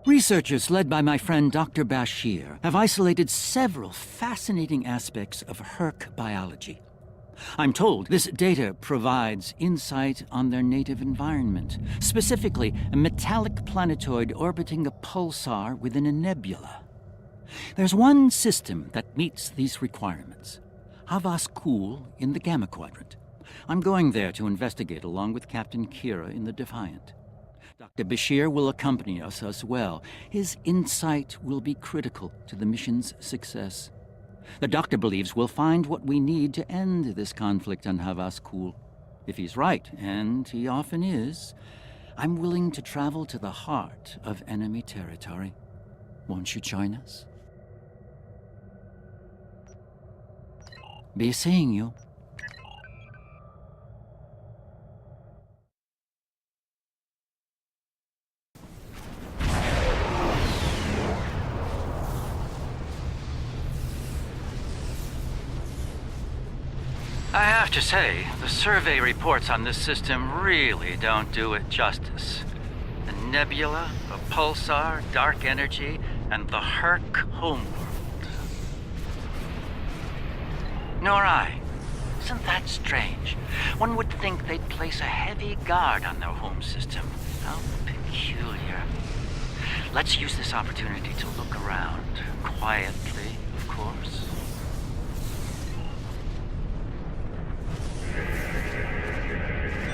Researchers led by my friend Dr. Bashir have isolated several fascinating aspects of Herc biology. I'm told this data provides insight on their native environment, specifically a metallic planetoid orbiting a pulsar within a nebula. There's one system that meets these requirements, Havas Kul in the Gamma Quadrant. I'm going there to investigate along with Captain Kira in the Defiant. Dr. Bashir will accompany us as well. His insight will be critical to the mission's success. The doctor believes we'll find what we need to end this conflict on Havas Kul. If he's right, and he often is, I'm willing to travel to the heart of enemy territory. Won't you join us? Be seeing you. I have to say, the survey reports on this system really don't do it justice. The nebula, the pulsar, dark energy, and the Herc homeworld. Nor I. Isn't that strange? One would think they'd place a heavy guard on their home system. How peculiar. Let's use this opportunity to look around. Quietly, of course.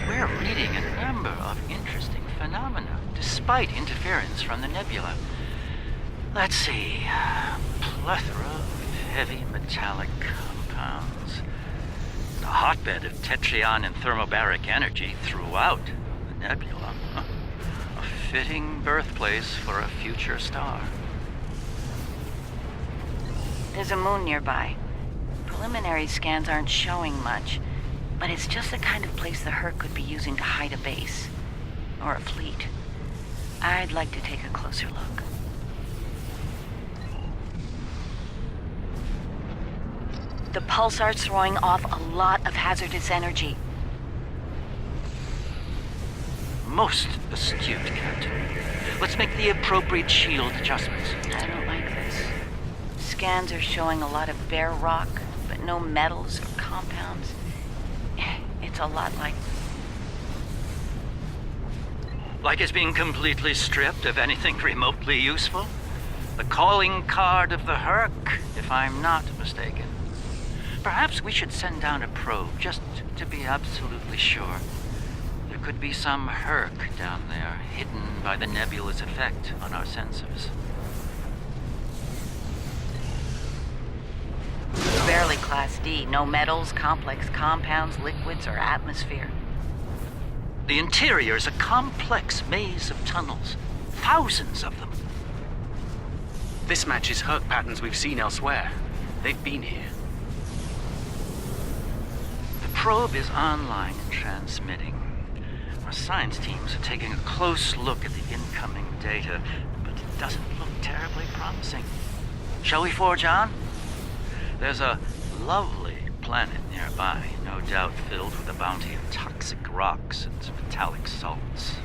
We're reading a number of interesting phenomena, despite interference from the nebula. Let's see. Plethora of heavy metallic compounds. A hotbed of tetryon and thermobaric energy throughout the nebula. A fitting birthplace for a future star. There's a moon nearby. Preliminary scans aren't showing much, but it's just the kind of place the Herc could be using to hide a base. Or a fleet. I'd like to take a closer look. The pulsar's throwing off a lot of hazardous energy. Most astute, Captain. Let's make the appropriate shield adjustments. I don't like this. Scans are showing a lot of bare rock, but no metals or compounds. It's a lot like... Like it's being completely stripped of anything remotely useful? The calling card of the Herc, if I'm not mistaken. Perhaps we should send down a probe, just to be absolutely sure. There could be some Herc down there, hidden by the nebula's effect on our sensors. Barely Class D. No metals, complex compounds, liquids, or atmosphere. The interior is a complex maze of tunnels. Thousands of them. This matches Herc patterns we've seen elsewhere. They've been here. The probe is online and transmitting. Our science teams are taking a close look at the incoming data, but it doesn't look terribly promising. Shall we forge on? There's a lovely planet nearby, no doubt filled with a bounty of toxic rocks and metallic salts.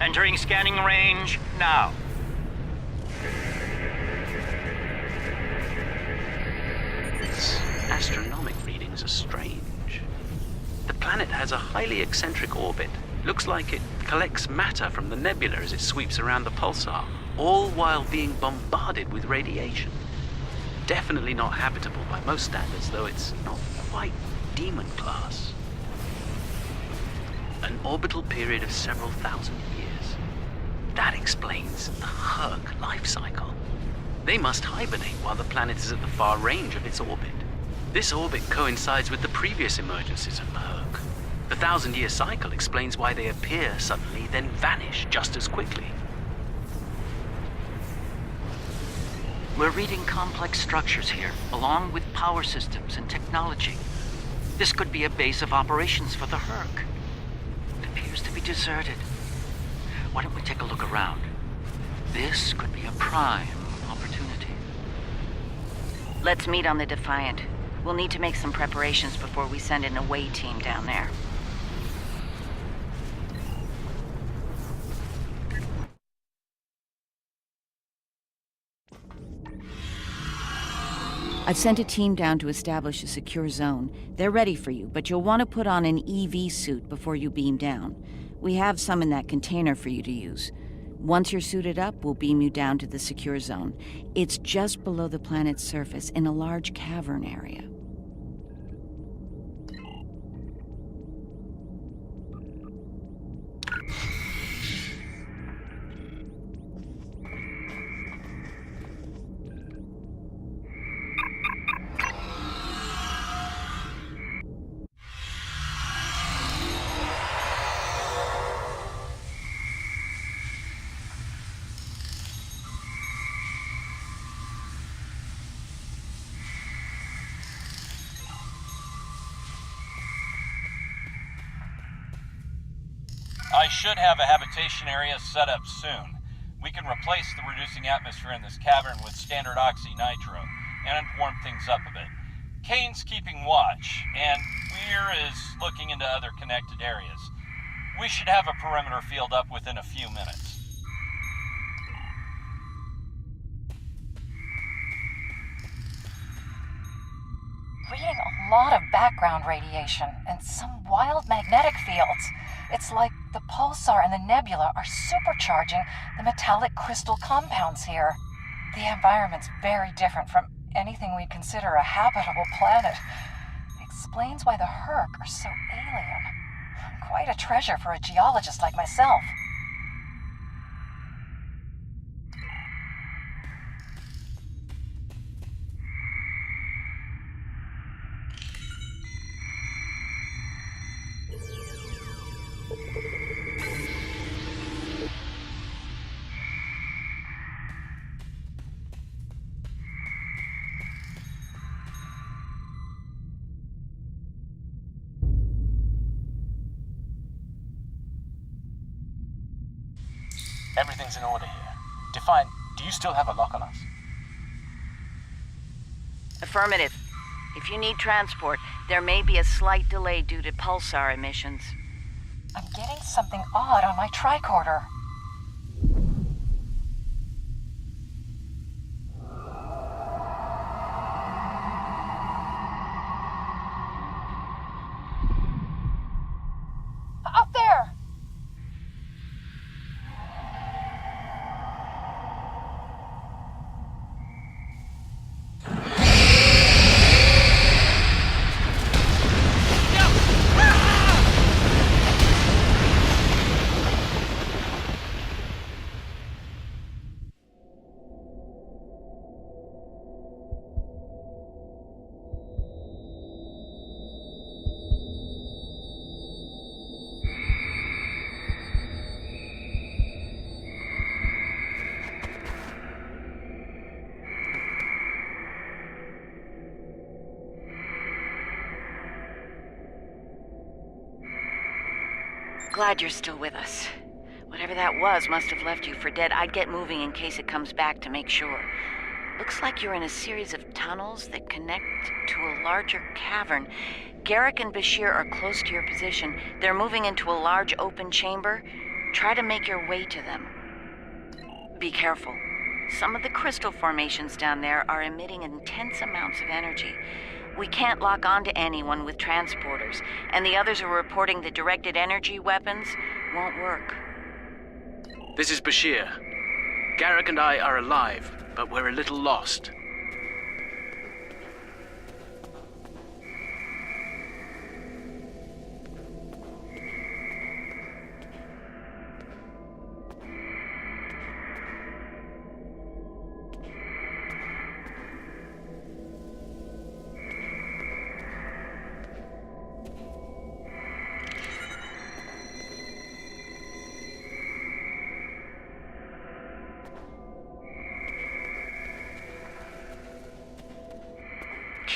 Entering scanning range now. Its astronomic readings are strange. The planet has a highly eccentric orbit. Looks like it collects matter from the nebula as it sweeps around the pulsar, all while being bombarded with radiation. Definitely not habitable by most standards, though it's not quite demon class. An orbital period of several thousand years. That explains the Herc life cycle. They must hibernate while the planet is at the far range of its orbit. This orbit coincides with the previous emergencies of the Herc. The 1,000-year cycle explains why they appear suddenly, then vanish just as quickly. We're reading complex structures here, along with power systems and technology. This could be a base of operations for the Herc. It appears to be deserted. Why don't we take a look around? This could be a prime opportunity. Let's meet on the Defiant. We'll need to make some preparations before we send an away team down there. I've sent a team down to establish a secure zone. They're ready for you, but you'll want to put on an EV suit before you beam down. We have some in that container for you to use. Once you're suited up, we'll beam you down to the secure zone. It's just below the planet's surface in a large cavern area. I should have a habitation area set up soon. We can replace the reducing atmosphere in this cavern with standard oxy-nitro, and warm things up a bit. Kane's keeping watch, and Weir is looking into other connected areas. We should have a perimeter field up within a few minutes. Reading a lot of background radiation and some wild magnetic fields. It's like the pulsar and the nebula are supercharging the metallic crystal compounds here. The environment's very different from anything we'd consider a habitable planet. Explains why the Herc are so alien. Quite a treasure for a geologist like myself. Everything's in order here. Defiant, do you still have a lock on us? Affirmative. If you need transport, there may be a slight delay due to pulsar emissions. I'm getting something odd on my tricorder. Up there! Glad you're still with us. Whatever that was must have left you for dead. I'd get moving in case it comes back to make sure. Looks like you're in a series of tunnels that connect to a larger cavern. Garrick and Bashir are close to your position. They're moving into a large open chamber. Try to make your way to them. Be careful. Some of the crystal formations down there are emitting intense amounts of energy. We can't lock onto anyone with transporters, and the others are reporting that directed energy weapons won't work. This is Bashir. Garrick and I are alive, but we're a little lost.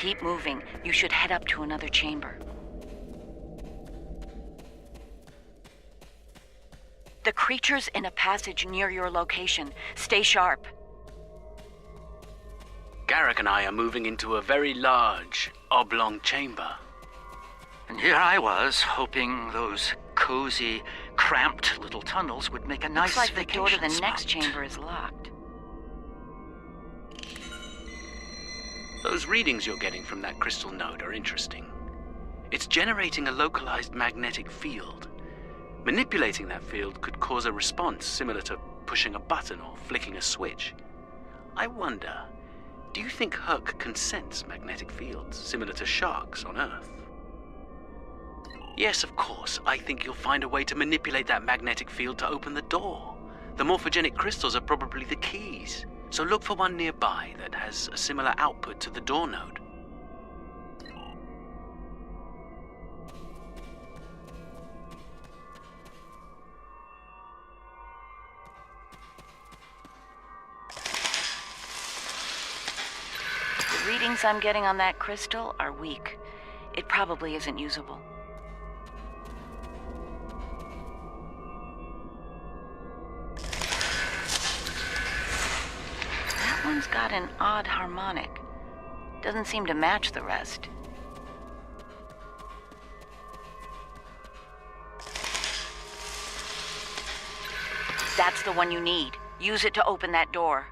Keep moving. You should head up to another chamber. The creature's in a passage near your location. Stay sharp. Garrick and I are moving into a very large, oblong chamber. And here I was, hoping those cozy, cramped little tunnels would make a nice Looks like the vacation door to the spot. next chamber is locked. Those readings you're getting from that crystal node are interesting. It's generating a localized magnetic field. Manipulating that field could cause a response similar to pushing a button or flicking a switch. I wonder, do you think Herc can sense magnetic fields similar to sharks on Earth? Yes, of course. I think you'll find a way to manipulate that magnetic field to open the door. The morphogenic crystals are probably the keys, so look for one nearby that has a similar output to the door node. The readings I'm getting on that crystal are weak. It probably isn't usable. That one's got an odd harmonic. Doesn't seem to match the rest. That's the one you need. Use it to open that door.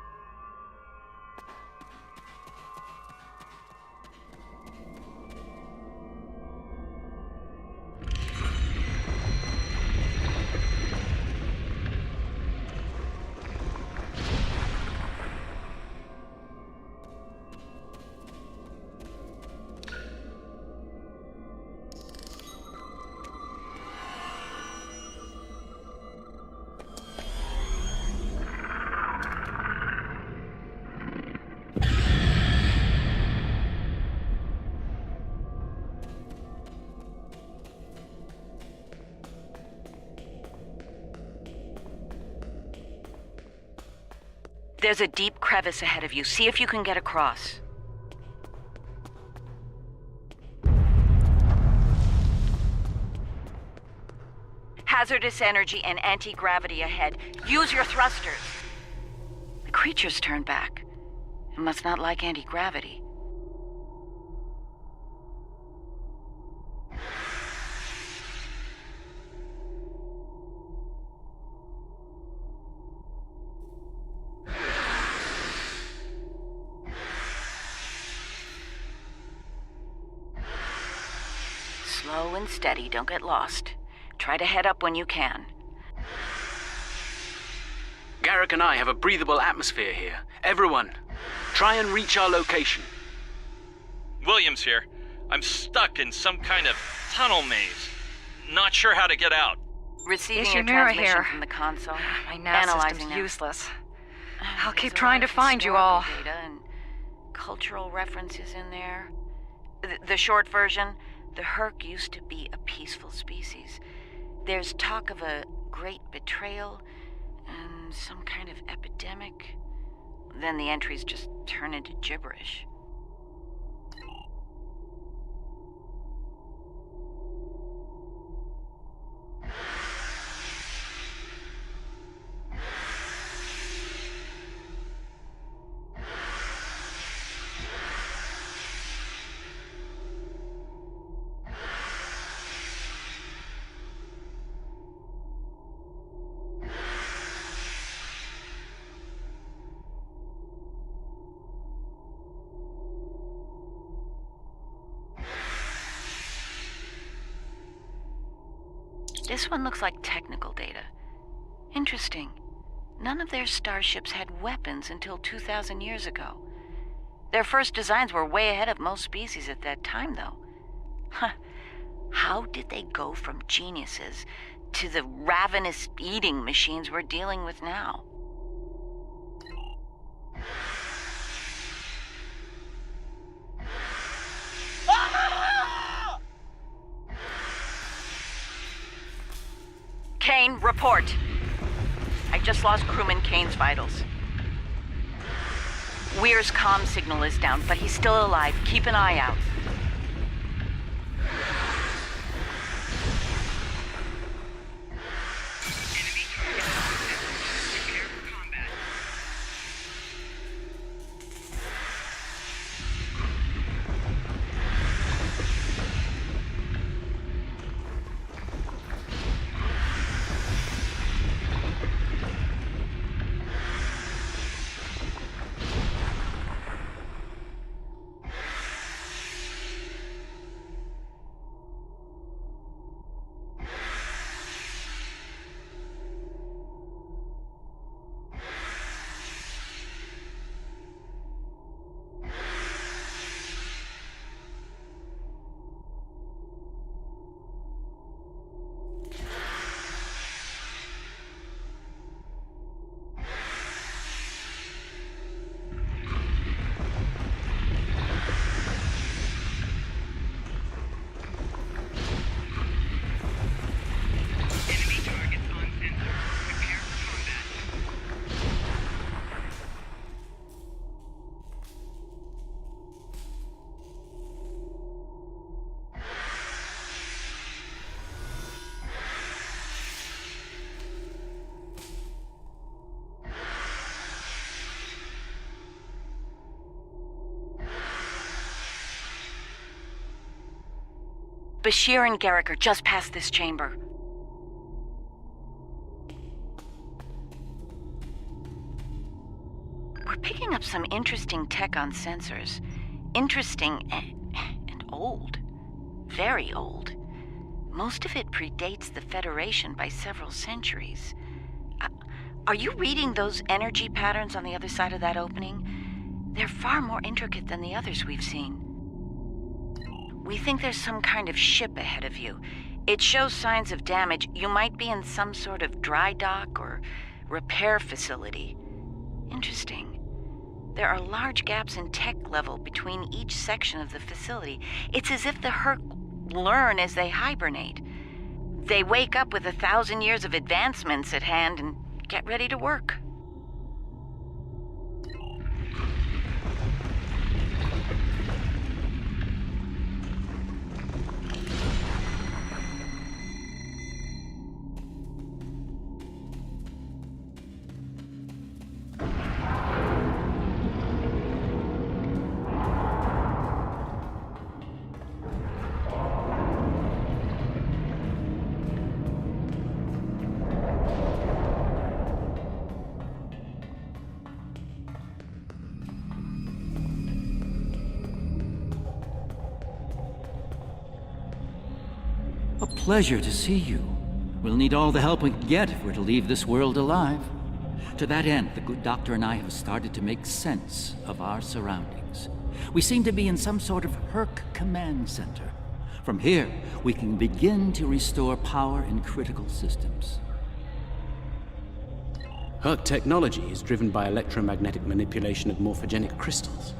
There's a deep crevice ahead of you. See if you can get across. Hazardous energy and anti-gravity ahead. Use your thrusters. The creature's turned back. It must not like anti-gravity. Slow and steady, don't get lost. Try to head up when you can. Garrick and I have a breathable atmosphere here. Everyone, try and reach our location. Williams here. I'm stuck in some kind of tunnel maze. Not sure how to get out. Receiving your Ishimura transmission here. from the console. My nav Analyzing system's now. useless. I'll There's keep a trying lot to of find you historical all. Data and cultural references in there. The short version, the Herc used to be a peaceful species. There's talk of a great betrayal and some kind of epidemic. Then the entries just turn into gibberish. This one looks like technical data. Interesting. None of their starships had weapons until 2,000 years ago. Their first designs were way ahead of most species at that time, though. Huh. How did they go from geniuses to the ravenous eating machines we're dealing with now? Kane, report. I just lost crewman Kane's vitals. Weir's comm signal is down, but he's still alive. Keep an eye out. Bashir and Garrick are just past this chamber. We're picking up some interesting tech on sensors. Interesting and old. Very old. Most of it predates the Federation by several centuries. Are you reading those energy patterns on the other side of that opening? They're far more intricate than the others we've seen. We think there's some kind of ship ahead of you. It shows signs of damage. You might be in some sort of dry dock or repair facility. Interesting. There are large gaps in tech level between each section of the facility. It's as if the Herc learn as they hibernate. They wake up with 1,000 years of advancements at hand and get ready to work. A pleasure to see you. We'll need all the help we can get if we're to leave this world alive. To that end, the good doctor and I have started to make sense of our surroundings. We seem to be in some sort of Herc command center. From here, we can begin to restore power in critical systems. Herc technology is driven by electromagnetic manipulation of morphogenic crystals.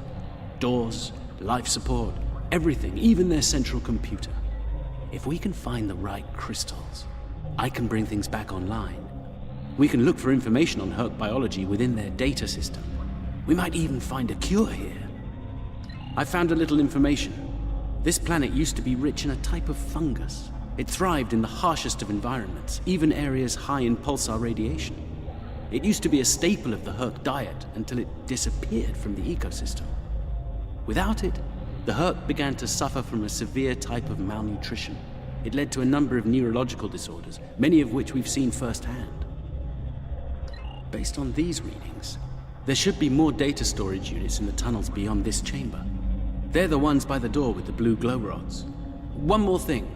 Doors, life support, everything, even their central computer. If we can find the right crystals, I can bring things back online. We can look for information on Herc biology within their data system. We might even find a cure here. I found a little information. This planet used to be rich in a type of fungus. It thrived in the harshest of environments, even areas high in pulsar radiation. It used to be a staple of the Herc diet until it disappeared from the ecosystem. Without it, the Herc began to suffer from a severe type of malnutrition. It led to a number of neurological disorders, many of which we've seen firsthand. Based on these readings, there should be more data storage units in the tunnels beyond this chamber. They're the ones by the door with the blue glow rods. One more thing.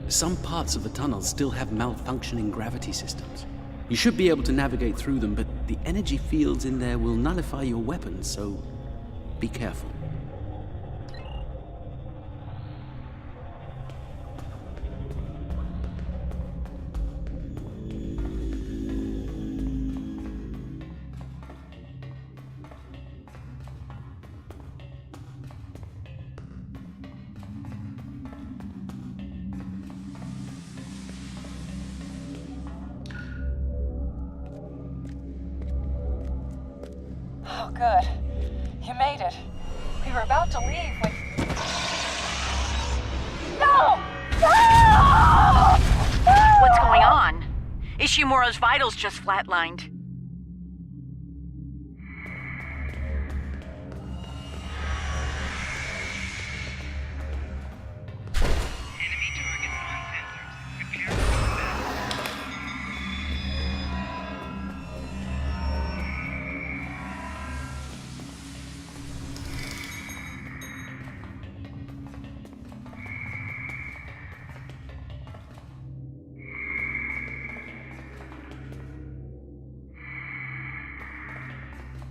Some parts of the tunnels still have malfunctioning gravity systems. You should be able to navigate through them, but the energy fields in there will nullify your weapons, so be careful. Oh, good. You made it. We were about to leave when... No! No! What's going on? Ishimura's vitals just flatlined.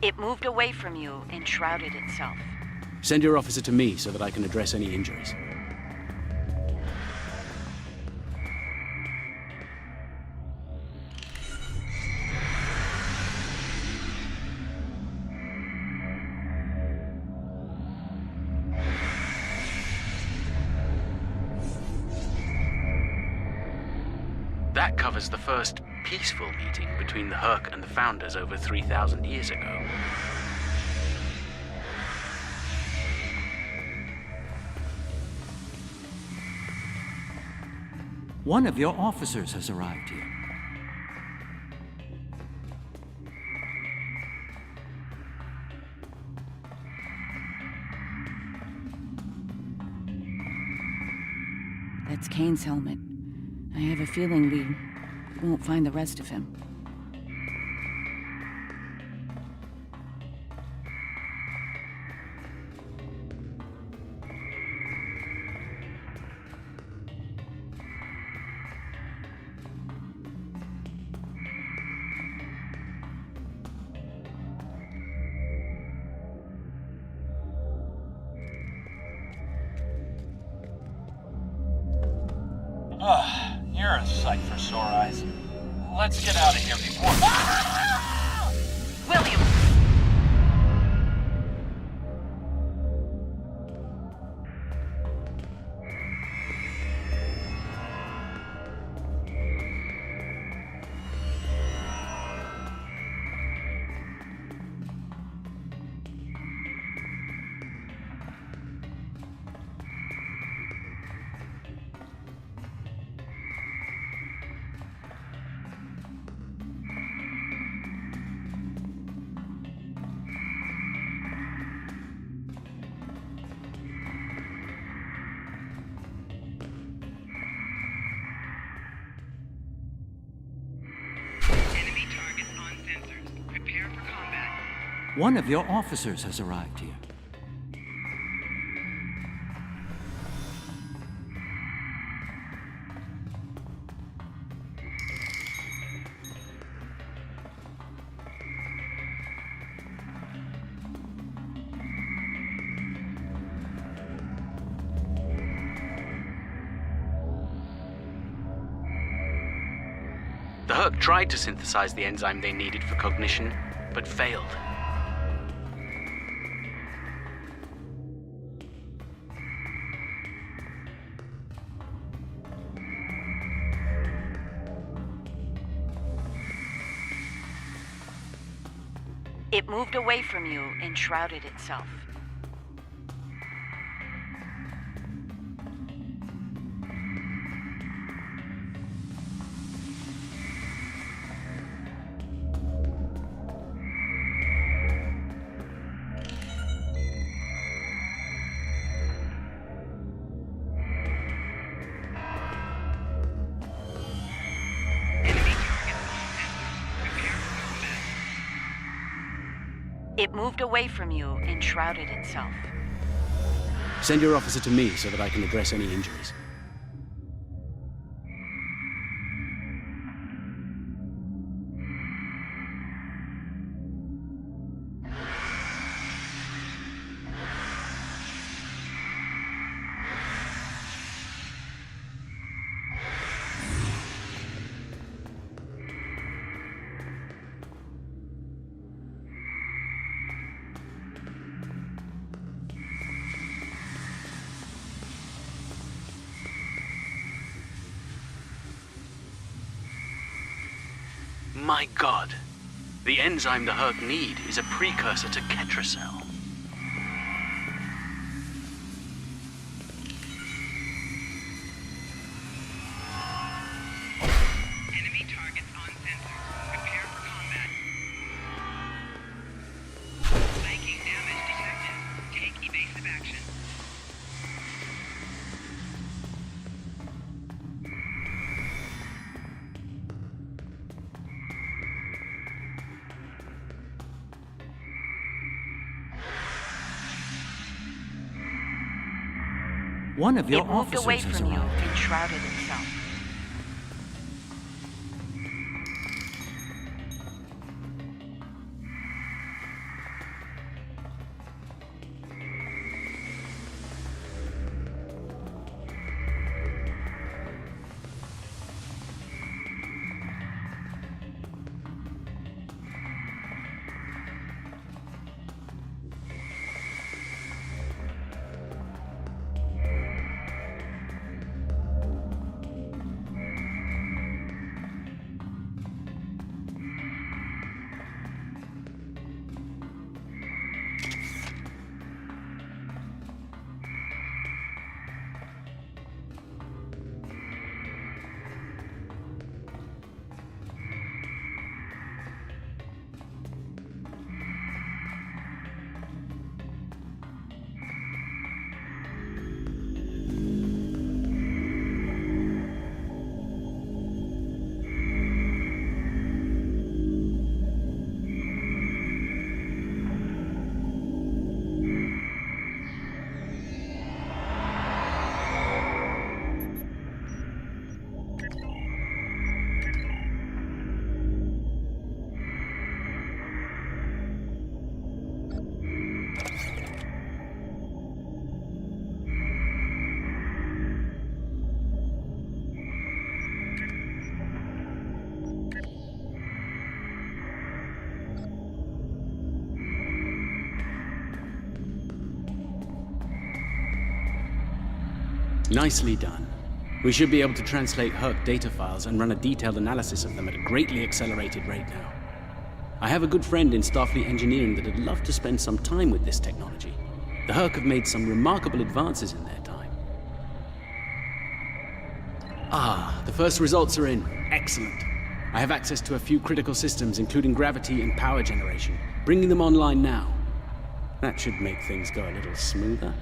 It moved away from you and shrouded itself. Send your officer to me so that I can address any injuries. That covers the first peaceful meeting between the Herc and the Founders over 3,000 years ago. One of your officers has arrived here. That's Kane's helmet. I have a feeling we won't find the rest of him. You're a sight for sore eyes. Let's get out of here before... William! One of your officers has arrived here. The Herc tried to synthesize the enzyme they needed for cognition, but failed. It moved away from you and shrouded itself. It moved away from you and shrouded itself. Send your officer to me so that I can address any injuries. My God. The enzyme the Herc need is a precursor to Ketracel. One of your It moved officers away has from you arrived. and shrouded itself. Nicely done. We should be able to translate Herc data files and run a detailed analysis of them at a greatly accelerated rate now. I have a good friend in Starfleet engineering that'd love to spend some time with this technology. The Herc have made some remarkable advances in their time. Ah, the first results are in. Excellent. I have access to a few critical systems, including gravity and power generation. Bringing them online now. That should make things go a little smoother.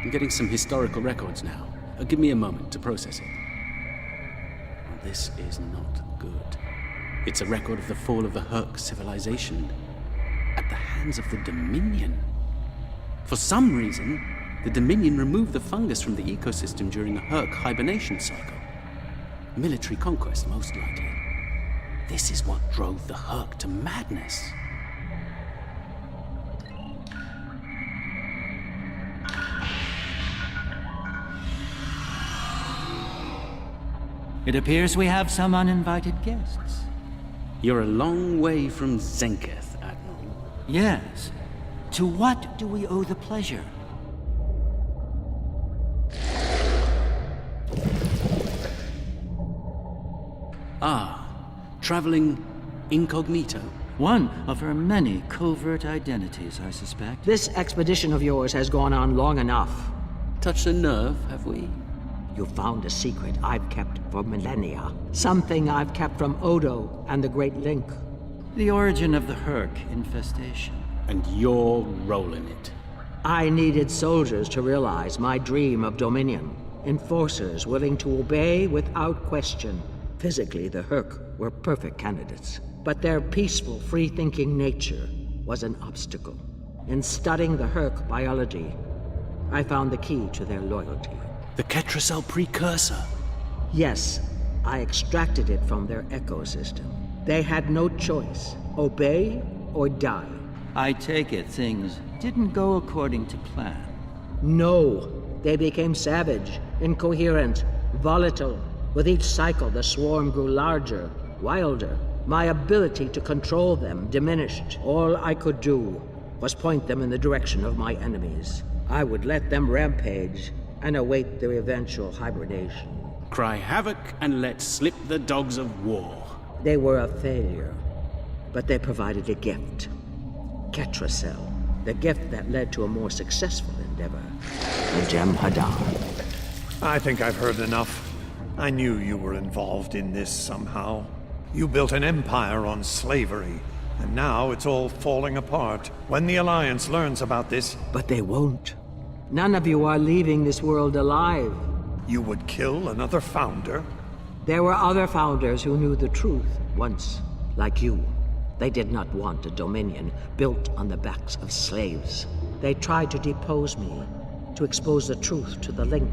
I'm getting some historical records now. Give me a moment to process it. Well, this is not good. It's a record of the fall of the Herc civilization at the hands of the Dominion. For some reason, the Dominion removed the fungus from the ecosystem during a Herc hibernation cycle. Military conquest, most likely. This is what drove the Herc to madness. It appears we have some uninvited guests. You're a long way from Zenketh, Admiral. Yes. To what do we owe the pleasure? Ah, traveling incognito. One of her many covert identities, I suspect. This expedition of yours has gone on long enough. Touched a nerve, have we? You found a secret I've kept for millennia. Something I've kept from Odo and the Great Link. The origin of the Herc infestation. And your role in it. I needed soldiers to realize my dream of dominion. Enforcers willing to obey without question. Physically, the Herc were perfect candidates. But their peaceful, free-thinking nature was an obstacle. In studying the Herc biology, I found the key to their loyalty. The Ketracel precursor. Yes, I extracted it from their ecosystem. They had no choice. Obey or die. I take it things didn't go according to plan. No. They became savage, incoherent, volatile. With each cycle, the swarm grew larger, wilder. My ability to control them diminished. All I could do was point them in the direction of my enemies. I would let them rampage and await their eventual hibernation. Cry havoc and let slip the dogs of war. They were a failure, but they provided a gift. Ketracel, the gift that led to a more successful endeavor. The Jem'Hadar. I think I've heard enough. I knew you were involved in this somehow. You built an empire on slavery, and now it's all falling apart. When the Alliance learns about this... But they won't. None of you are leaving this world alive. You would kill another founder? There were other founders who knew the truth once Like you, they did not want a dominion built on the backs of slaves. They tried to depose me, to expose the truth to the Link.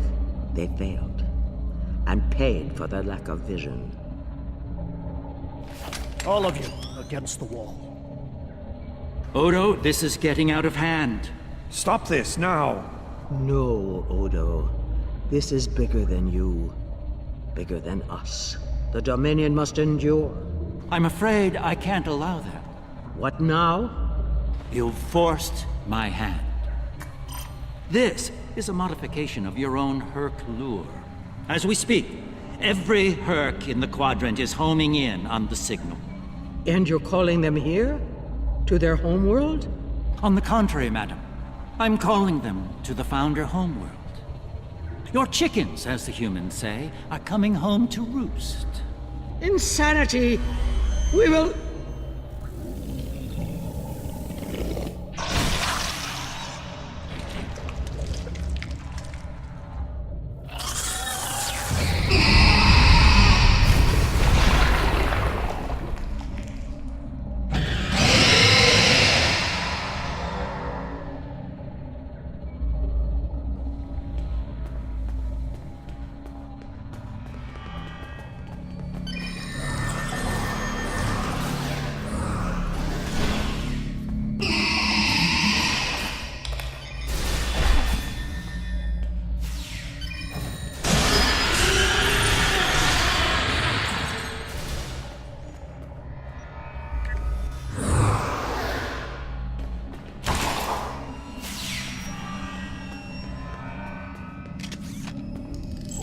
They failed, and paid for their lack of vision. All of you, against the wall. Odo, this is getting out of hand. Stop this now! No, Odo. This is bigger than you. Bigger than us. The Dominion must endure. I'm afraid I can't allow that. What now? You've forced my hand. This is a modification of your own Herc lure. As we speak, every Herc in the Quadrant is homing in on the signal. And you're calling them here? To their homeworld? On the contrary, madam. I'm calling them to the Founder homeworld. Your chickens, as the humans say, are coming home to roost. Insanity! We will...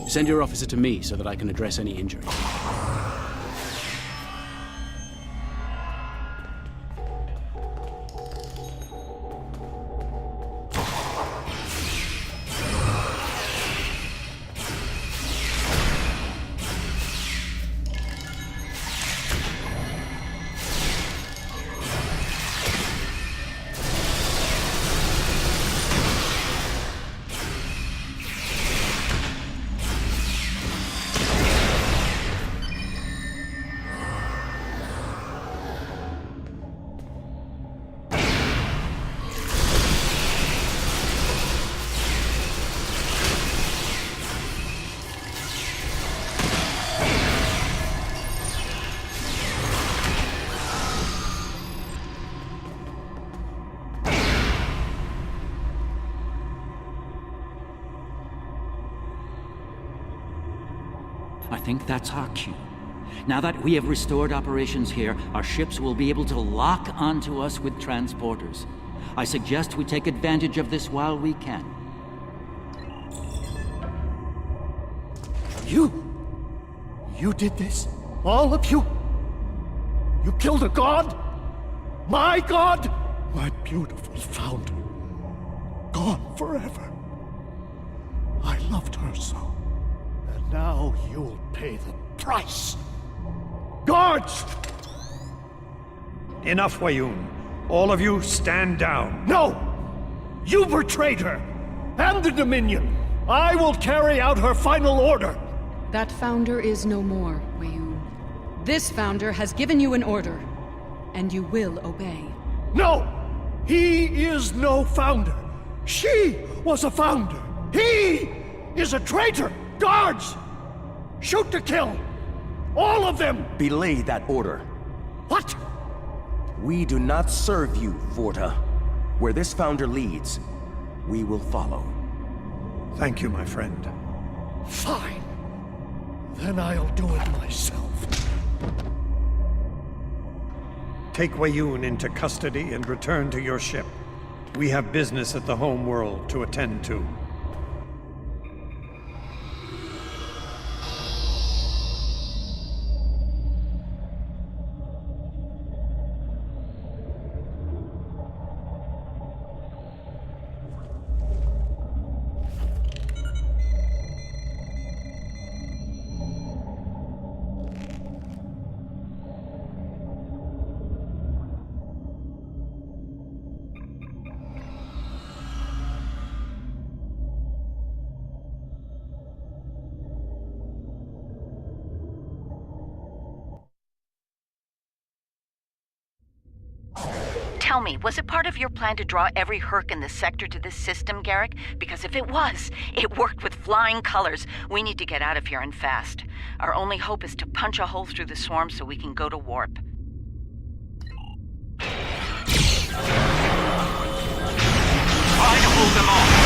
Send your officer to me so that I can address any injuries. I think that's our cue. Now that we have restored operations here, our ships will be able to lock onto us with transporters. I suggest we take advantage of this while we can. You did this? All of you? You killed a god? My god? My beautiful founder. Gone forever. I loved her so. And now you'll pay the price. Guards! Enough, Wayun. All of you, stand down. No! You betrayed her! And the Dominion! I will carry out her final order! That founder is no more, Wayun. This founder has given you an order, and you will obey. No! He is no founder! She was a founder! He is a traitor! Guards! Shoot to kill! All of them! Belay that order. What? We do not serve you, Vorta. Where this founder leads, we will follow. Thank you, my friend. Fine. Then I'll do it myself. Take Wayun into custody and return to your ship. We have business at the home world to attend to. Tell me, was it part of your plan to draw every Herc in the sector to this system, Garrick? Because if it was, it worked with flying colors. We need to get out of here and fast. Our only hope is to punch a hole through the swarm so we can go to warp. Try to hold them off.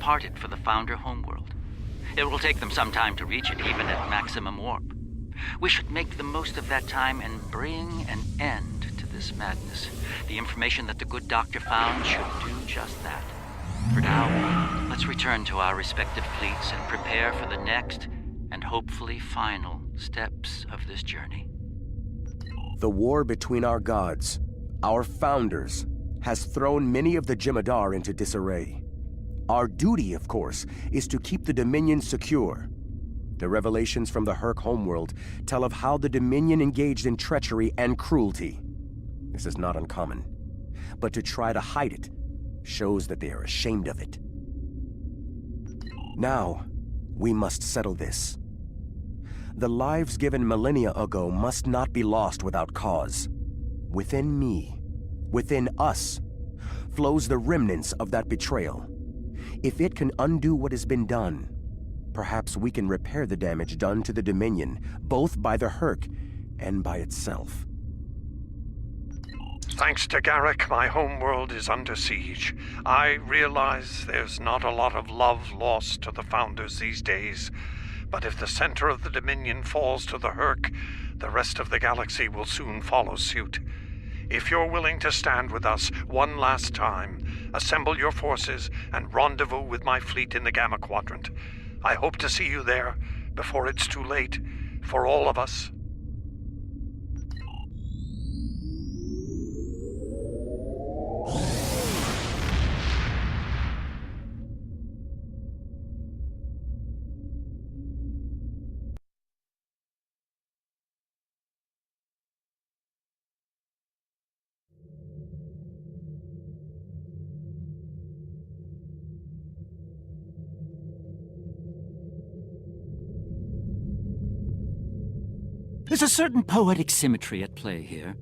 departed for the Founder homeworld. It will take them some time to reach it, even at maximum warp. We should make the most of that time and bring an end to this madness. The information that the good doctor found should do just that. For now, let's return to our respective fleets and prepare for the next and hopefully final steps of this journey. The war between our gods, our founders, has thrown many of the Jemadar into disarray. Our duty, of course, is to keep the Dominion secure. The revelations from the Herc homeworld tell of how the Dominion engaged in treachery and cruelty. This is not uncommon. But to try to hide it shows that they are ashamed of it. Now, we must settle this. The lives given millennia ago must not be lost without cause. Within me, within us, flows the remnants of that betrayal. If it can undo what has been done, perhaps we can repair the damage done to the Dominion, both by the Herc and by itself. Thanks to Garrick, my homeworld is under siege. I realize there's not a lot of love lost to the Founders these days, but if the center of the Dominion falls to the Herc, the rest of the galaxy will soon follow suit. If you're willing to stand with us one last time, assemble your forces and rendezvous with my fleet in the Gamma Quadrant. I hope to see you there before it's too late for all of us. There's a certain poetic symmetry at play here.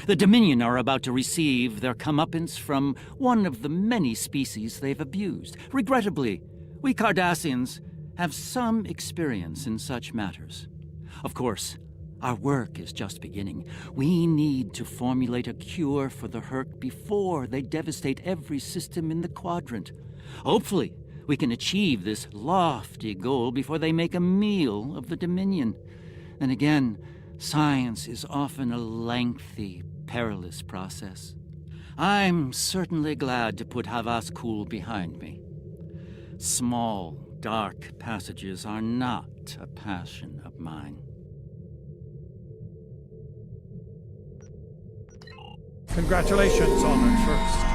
The Dominion are about to receive their comeuppance from one of the many species they've abused. Regrettably, we Cardassians have some experience in such matters. Of course, our work is just beginning. We need to formulate a cure for the Herc before they devastate every system in the quadrant. Hopefully, we can achieve this lofty goal before they make a meal of the Dominion. Then again, science is often a lengthy, perilous process. I'm certainly glad to put Havas Kul behind me. Small, dark passages are not a passion of mine. Congratulations, Honored First.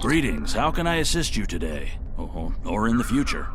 Greetings, how can I assist you today? Or in the future?